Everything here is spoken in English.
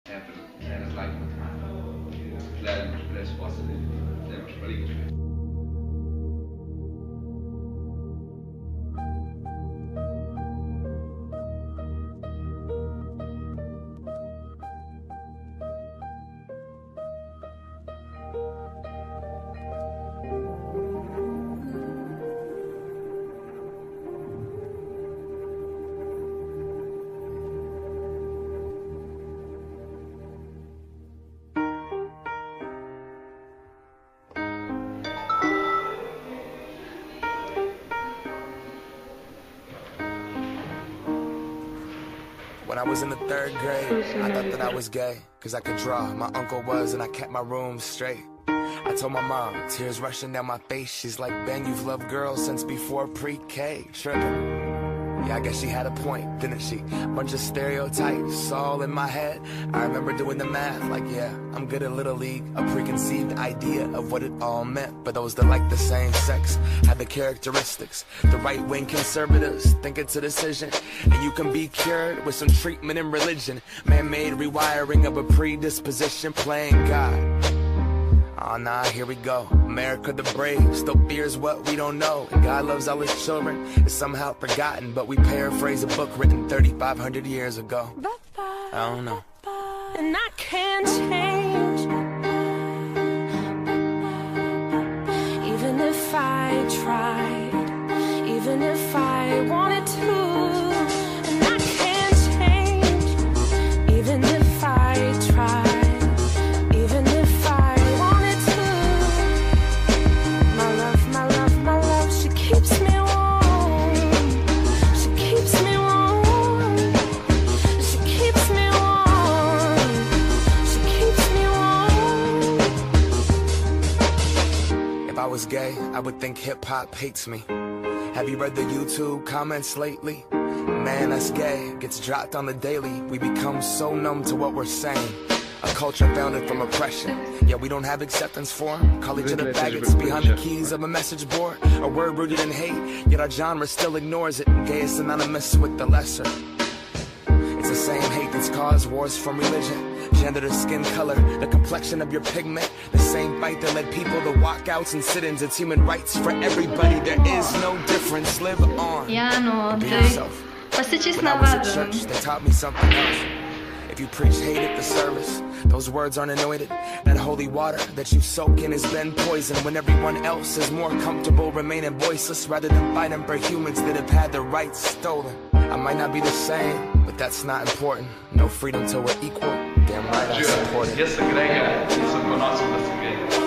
Ne razlagamo brezposelnih, nemaš veliko špet. When I was in the 3rd grade, I thought that I was gay, cause I could draw. My uncle was, and I kept my room straight. I told my mom, tears rushing down my face. She's like, Ben, you've loved girls since before pre-K. Tripping. Yeah, I guess she had a point, didn't she? Bunch of stereotypes all in my head. I remember doing the math, like, yeah, I'm good at Little League. A preconceived idea of what it all meant. But those that like the same sex had the characteristics. The right-wing conservatives think it's a decision, and you can be cured with some treatment in religion. Man-made rewiring of a predisposition, playing God. Oh nah, here we go. America the brave still fears what we don't know. And God loves all his children. It's somehow forgotten, but we paraphrase a book written 3,500 years ago. I don't know. And I can't change, even if I tried, even if I wanted to. And I can't change, even if I tried. If I was gay, I would think hip-hop hates me. Have you read the YouTube comments lately? Man, that's gay, gets dropped on the daily. We become so numb to what we're saying. A culture founded from oppression. Yeah, we don't have acceptance for them. Call each other faggots behind the keys of a message board. A word rooted in hate, yet our genre still ignores it. Gay is synonymous with the lesser. It's the same hate that's caused wars from religion. Gender to skin color, the complexion of your pigment. The same fight that led people to walkouts and sit-ins. It's human rights for everybody. There is no difference. Live on. Be yourself. When I was at church, they taught me something else. If you preach hate at the service, those words aren't anointed. That holy water that you soak in has been poisoned. When everyone else is more comfortable remaining voiceless rather than fighting for humans that have had their rights stolen. I might not be the same, but that's not important. No freedom till we're equal. Damn right I support it. Jaz sem Grega in sem ponosen, da sem gej.